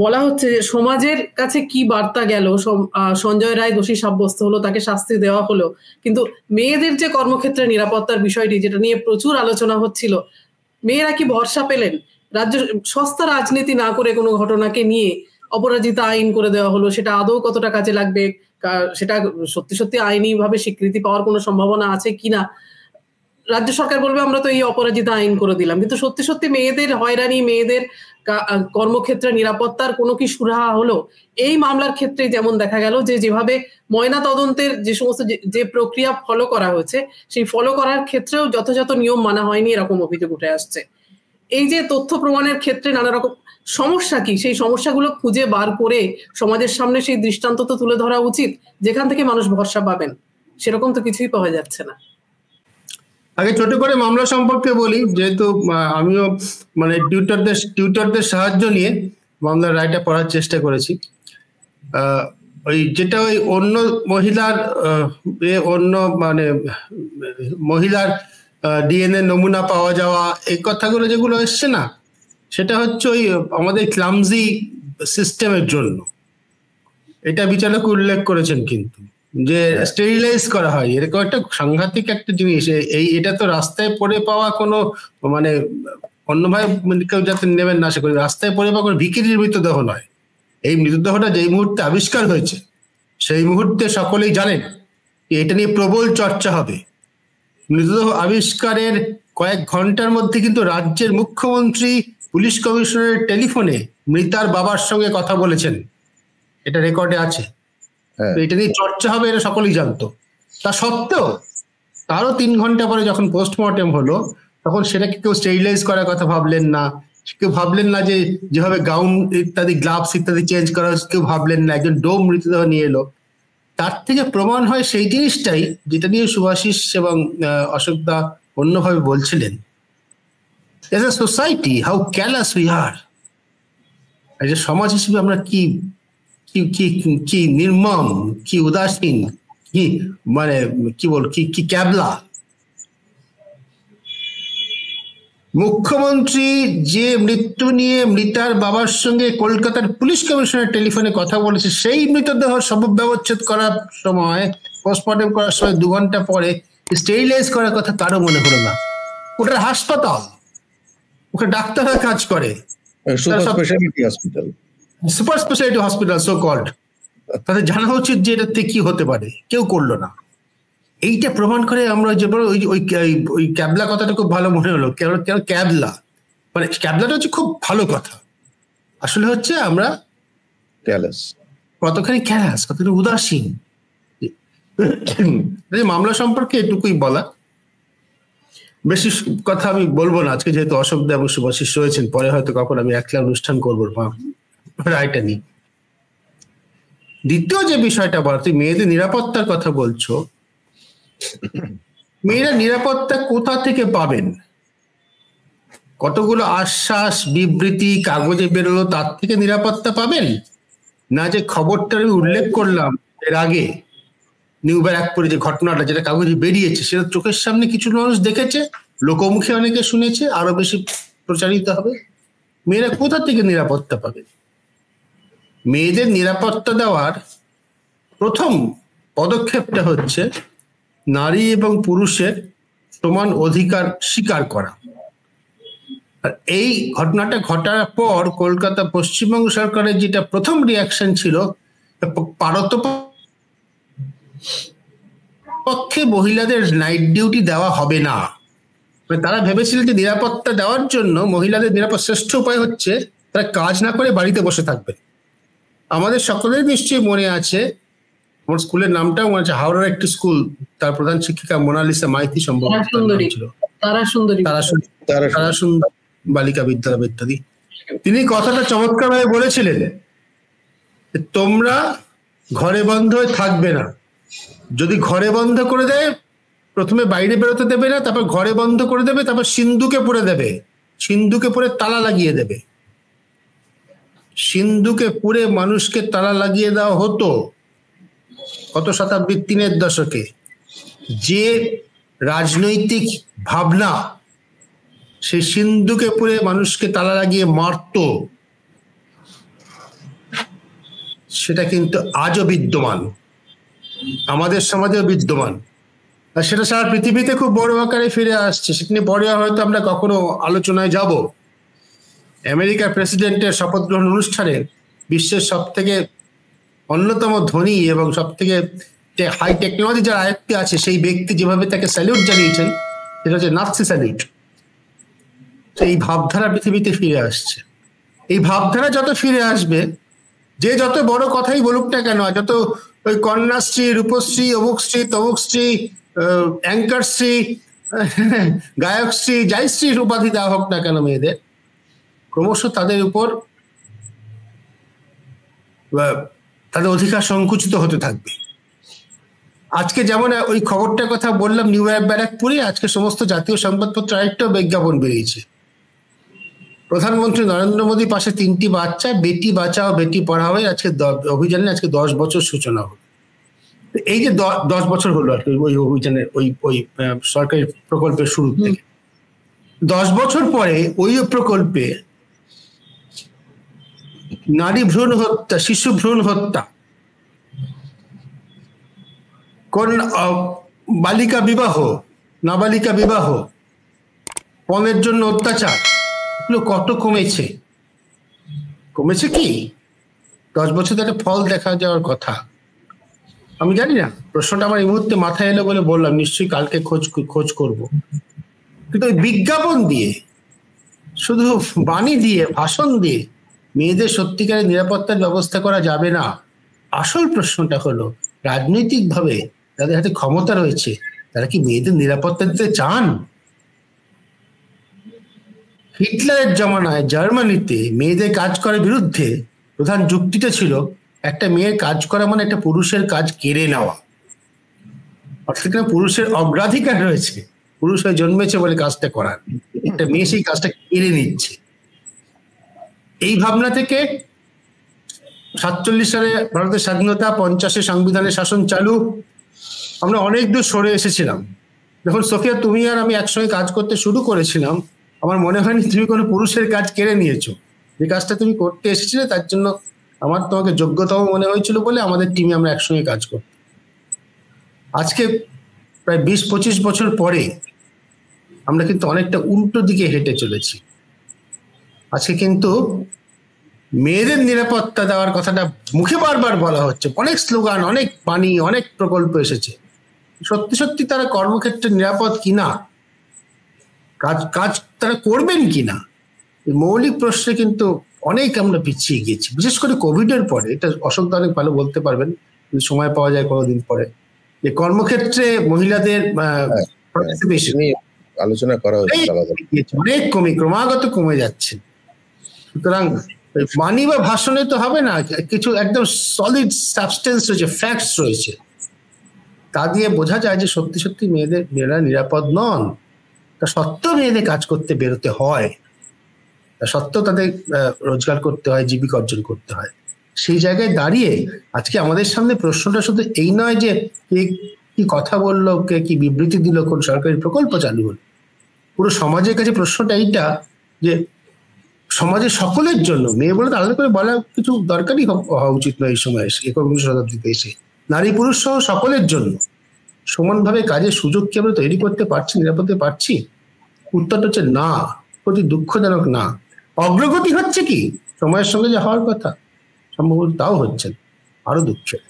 বলা হচ্ছে যে সমাজের কাছে কি বার্তা গেল, সঞ্জয় রায় দোষী সাব্যস্ত হলো, তাকে শাস্তি দেওয়া হলো, কিন্তু মেয়েদের যে কর্মক্ষেত্রে নিরাপত্তার বিষয়টি যেটা নিয়ে প্রচুর আলোচনা হচ্ছিল, মেয়েরা কি ভরসা পেলেন? রাজ্য সস্তা রাজনীতি না করে কোনো ঘটনাকে নিয়ে অপরাজিতা আইন করে দেওয়া হলো, সেটা আদৌ কতটা কাজে লাগবে, সেটা সত্যি সত্যি আইনি ভাবে স্বীকৃতি পাওয়ার কোনো সম্ভাবনা আছে কিনা? রাজ্য সরকার বলবে আমরা তো এই অপরাজিতা আইন করে দিলাম, কিন্তু সত্যি সত্যি মেয়েদের হয়রানি, মেয়েদের কর্মক্ষেত্রে নিরাপত্তার কোনো কি সুরাহা হলো? এই মামলার ক্ষেত্রে যেমন দেখা গেল যে যেভাবে ময়না তদন্তের যে সমস্ত যে প্রক্রিয়া ফলো করা হয়েছে, সেই ফলো করার ক্ষেত্রেও যথাযথ নিয়ম মানা হয়নি, এরকম অভিযোগ উঠে আসছে। এই যে তথ্য প্রমাণের ক্ষেত্রে নানা রকম সমস্যা, কি সেই সমস্যাগুলো খুঁজে বার করে সমাজের সামনে সেই দৃষ্টান্ত তো তুলে ধরা উচিত, যেখান থেকে মানুষ ভরসা পাবেন। সেরকম তো কিছুই পাওয়া যাচ্ছে না। আগে ছোট করে মামলা সম্পর্কে বলি, যেহেতু আমিও মানে টিউটরদের সাহায্য নিয়ে মামলার রায়টা পড়ার চেষ্টা করেছি। ওই যেটা ওই অন্য মহিলার ডিএনএ নমুনা পাওয়া যাওয়া, এই কথাগুলো যেগুলো এসছে না, সেটা হচ্ছে ওই আমাদের ক্লামজি সিস্টেমের জন্য। এটা বিচারক উল্লেখ করেছেন কিন্তু, যে স্টেরিলাইজ করা হয়, এরকম একটা সাংঘাতিক একটা জিনিস। এটা তো রাস্তায় পড়ে পাওয়া কোনো মানে অন্যভাবে কেউ যাতে নেবেন না আশা করি, রাস্তায় পড়ে পাওয়া কোনো ভিখিরির মৃতদেহ নয়। এই মৃতদেহটা যেই মুহূর্তে আবিষ্কার হয়েছে সেই মুহূর্তে সকলেই জানেন এটা নিয়ে প্রবল চর্চা হবে। মৃতদেহ আবিষ্কারের কয়েক ঘন্টার মধ্যে কিন্তু রাজ্যের মুখ্যমন্ত্রী পুলিশ কমিশনারের টেলিফোনে মৃতার বাবার সঙ্গে কথা বলেছেন, এটা রেকর্ডে আছে। এটা নিয়ে চর্চা হবে, এটা সকলেই জানতো। তা সত্ত্বেও তারও 3 ঘন্টা পরে যখন পোস্টমর্টেম হলো, তখন সেটাকে কেউ স্টেরিলাইজ করার কথা ভাবলেন না। কেউ ভাবলেন না যে যেভাবে গাউন ইত্যাদি, গ্লাভস ইত্যাদি চেঞ্জ করা হচ্ছে, কেউ ভাবলেন না একজন ডোম মৃতদেহ নিয়ে এলো। তার থেকে প্রমাণ হয় সেই জিনিসটাই যেটা নিয়ে শুভাশিস এবং অশোকদা অন্যভাবে বলছিলেন, as a society how callous we are. As a সমাজ হিসেবে আমরা কি কি নির্মম, কি উদাসীন, কি মানে কি ক্যাবলা। মুখ্যমন্ত্রী যে মৃত্যু নিয়ে মৃতার বাবার সঙ্গে কলকাতার পুলিশ কমিশনার টেলিফোনে কথা বলেছে, সেই মৃতদেহ শব ব্যবচ্ছেদ করার সময়, পোস্টমর্টম করার সময় 2 ঘন্টা পরে স্টেরিলাইজ করার কথা কারো মনে হলো না। ওটা হাসপাতাল, ওখানে ডাক্তাররা কাজ করে, super speciality hospital so called. তাদের জানা উচিত যে এটাতে কি হতে পারে, কেউ করলো না। এইটা প্রমাণ করে আমরা যে ওই ক্যাবলা কথাটা খুব ভালো মনে হলো। কেন ক্যাবলা, মানে ক্যাবলাটা হচ্ছে খুব ভালো কথা, আসলে হচ্ছে আমরা কতখানি ক্যালাস, কতখানি উদাসীন। মামলা সম্পর্কে এটুকুই বলা, বেশি কথা আমি বলবো না আজকে, যেহেতু অশোকদা এবং শুভাশিস রয়েছেন। পরে হয়তো কখন আমি একলা অনুষ্ঠান করবো রায়টা নিয়ে। দ্বিতীয় যে বিষয়টা বলা, তুই মেয়েদের নিরাপত্তার কথা বলছো, মেয়েরা নিরাপত্তা কোথা থেকে পাবেন? কতগুলো আশ্বাস বিবৃতি কাগজে বেরোলো, তার থেকে নিরাপত্তা পাবেন? না যে খবরটা আমি উল্লেখ করলাম এর আগে, নিউ ব্যারাকপুরে যে ঘটনাটা, যেটা কাগজে বেরিয়েছে, সেটা চোখের সামনে কিছু মানুষ দেখেছে, লোকমুখে অনেকে শুনেছে, আরো বেশি প্রচারিত হবে। মেয়েরা কোথা থেকে নিরাপত্তা পাবে? মেয়েদের নিরাপত্তা দেওয়ার প্রথম পদক্ষেপটা হচ্ছে নারী এবং পুরুষের সমান অধিকার স্বীকার করা। আর এই ঘটনাটা ঘটার পর কলকাতা পশ্চিমবঙ্গ সরকারের যেটা প্রথম রিয়াকশন ছিল, পারতপক্ষে মহিলাদের নাইট ডিউটি দেওয়া হবে না। তারা ভেবেছিলেন যে নিরাপত্তা দেওয়ার জন্য মহিলাদের নিরাপদ শ্রেষ্ঠ উপায় হচ্ছে তারা কাজ না করে বাড়িতে বসে থাকবে। আমাদের সকলের নিশ্চয়ই মনে আছে, আমার স্কুলের নামটাও মনে আছে, হাওড়ার একটি স্কুল, তার প্রধান শিক্ষিকা মোনালিসা মাইতি সম্ভবত ছিল, তারা সুন্দরী বালিকা বিদ্যালয় ইত্যাদি। তিনি কথাটা চমৎকার ভাবে বলেছিলেন, তোমরা ঘরে বন্ধ হয়ে থাকবে না। যদি ঘরে বন্ধ করে দেয়, প্রথমে বাইরে বেরোতে দেবে না, তারপর ঘরে বন্ধ করে দেবে, তারপর সিন্ধুকে পুরে দেবে, সিন্ধুকে পুরে তালা লাগিয়ে দেবে। সিন্ধুকে পুরে মানুষকে তালা লাগিয়ে দেওয়া হতো কত শতাব্দীর 3-এর দশকে। যে রাজনৈতিক ভাবনা সেই সিন্ধুকে পুরে মানুষকে তালা লাগিয়ে মারত, সেটা কিন্তু আজও বিদ্যমান, আমাদের সমাজেও বিদ্যমান, আর সেটা সারা পৃথিবীতে খুব বড় আকারে ফিরে আসছে। সেটা নিয়ে পরে হয়তো আমরা কখনো আলোচনায় যাব। আমেরিকার প্রেসিডেন্টের শপথ গ্রহণ অনুষ্ঠানে বিশ্বের সব থেকে অন্যতম ধনী এবং সব থেকে হাই টেকনোলজি যার আয়ত্তে আছে সেই ব্যক্তি যেভাবে তাকে স্যালিউট জানিয়েছেন, সেটা হচ্ছে নাৎসি স্যালিউট। এই ভাবধারা পৃথিবীতে ফিরে আসছে। এই ভাবধারা যত ফিরে আসবে, যে যত বড় কথাই বলুক না কেন, যত ওই কন্যাশ্রী, রূপশ্রী, অমুকশ্রী, তমুকশ্রী, অ্যাঙ্কারশ্রী, গায়কশ্রী, জয়শ্রীর উপাধি দেওয়া হোক না কেন মেয়েদের, ক্রমশ তাদের উপর তাদের অধিকার সংকুচিত হতে থাকবে। আজকে যেমন ওই খবরটার কথা বললাম নিউ ব্যারাকপুরে, আজকে সমস্ত জাতীয় সংবাদপত্র আরেকটাও বিজ্ঞাপন বেরিয়েছে। প্রধানমন্ত্রী নরেন্দ্র মোদী পাশে 3টি বাচ্চা, বেটি বাঁচাও বেটি পড়াও আজকে অভিযানে আজকে 10 বছর সূচনা হলো। এই যে 10 বছর হলো আর কি ওই অভিযানের ওই সরকারি প্রকল্পের শুরু থেকে। 10 বছর পরে ওই প্রকল্পে নারী ভ্রূণ হত্যা, শিশু ভ্রূণ হত্যা, কোন বালিকা বিবাহ, নাবালিকা বিবাহ, পণের জন্য অত্যাচার, এগুলো কত কমেছে। কমেছে কি? 10 বছর ধরে ফল দেখা যাওয়ার কথা। আমি জানি না, প্রশ্নটা আমার এই মুহূর্তে মাথায় এলো বলে বললাম, নিশ্চয়ই কালকে খোঁজ করব। কিন্তু ওই বিজ্ঞাপন দিয়ে, শুধু বাণী দিয়ে, ভাষণ দিয়ে মেয়েদের সত্যিকারের নিরাপত্তার ব্যবস্থা করা যাবে না। আসল প্রশ্নটা হলো, রাজনৈতিকভাবে যাদের হাতে ক্ষমতা রয়েছে তারা কি মেয়েদের নিরাপত্তা দিতে চান? হিটলারের জমানায় জার্মানিতে মেয়েদের কাজ করার বিরুদ্ধে প্রধান যুক্তিটা ছিল, একটা মেয়ের কাজ করা মানে একটা পুরুষের কাজ কেড়ে নেওয়া। অর্থাৎ পুরুষের অগ্রাধিকার রয়েছে, পুরুষ হয়ে জন্মেছে বলে কাজটা করার, একটা মেয়ে সেই কাজটা কেড়ে নিচ্ছে। এই ভাবনা থেকে 47 সালে ভারতের স্বাধীনতা, 50-এ সংবিধানের শাসন চালু, আমরা অনেক দূর সরে এসেছিলাম। যখন সোফিয়া তুমি আর আমি একসঙ্গে কাজ করতে শুরু করেছিলাম, আমার মনে হয়নি তুমি কোনো পুরুষের কাজ কেড়ে নিয়েছো। যে কাজটা তুমি করতে এসেছিলে তার জন্য আমার তোমাকে যোগ্যতম মনে হয়েছিল বলে আমাদের টিমে আমরা একসঙ্গে কাজ করতাম। আজকে প্রায় 20-25 বছর পরে আমরা কিন্তু অনেকটা উল্টো দিকে হেঁটে চলেছি। আজকে কিন্তু মেয়েদের নিরাপত্তা দেওয়ার কথাটা মুখে বারবার বলা হচ্ছে, অনেক স্লোগান, অনেক বাণী, অনেক প্রকল্প এসেছে। সত্যি সত্যি তারা কর্মক্ষেত্রে নিরাপদ কিনা, কাজ তারা করবেন কিনা, এই মৌলিক প্রশ্নে কিন্তু অনেক আমরা পিছিয়ে গিয়েছি, বিশেষ করে কোভিডের পরে। এটা অশোক দা অনেক ভালো বলতে পারবেন, যদি সময় পাওয়া যায় কোনোদিন পরে, যে কর্মক্ষেত্রে মহিলাদের আলোচনা করা অনেক ক্রমাগত কমে যাচ্ছে। সুতরাং বাণী বা ভাষণে তো হবে না, কিছু একদম সলিড সাবস্টেন্স রয়েছে, ফ্যাক্টস রয়েছে, তা দিয়ে বোঝা যায় যে সত্যি সত্যি মেয়েরা নিরাপদ নন। তা সত্ত্বেও মেয়েদের কাজ করতে বেরোতে হয়, তা সত্ত্বেও তাদের রোজগার করতে হয়, জীবিকা অর্জন করতে হয়। সেই জায়গায় দাঁড়িয়ে আজকে আমাদের সামনে প্রশ্নটা শুধু এই নয় যে কে কি কথা বললো, কে কি বিবৃতি দিল, কোন সরকারি প্রকল্প চালু হলো। পুরো সমাজের কাছে প্রশ্নটা এইটা যে সমাজের সকলের জন্য, মেয়ে বলে আলাদা করে বলা কিছু দরকারই হওয়া উচিত নয় এই সময় এসে, 21 শতাব্দীতে এসে নারী পুরুষ সহ সকলের জন্য সমানভাবে কাজের সুযোগ কি আমরা তৈরি করতে পারছি, নিরাপদে পারছি? উত্তরটা হচ্ছে না, অতি দুঃখজনক না। অগ্রগতি হচ্ছে কি সময়ের সঙ্গে যা হওয়ার কথা, সম্ভবত তাও হচ্ছে, আরো দুঃখের।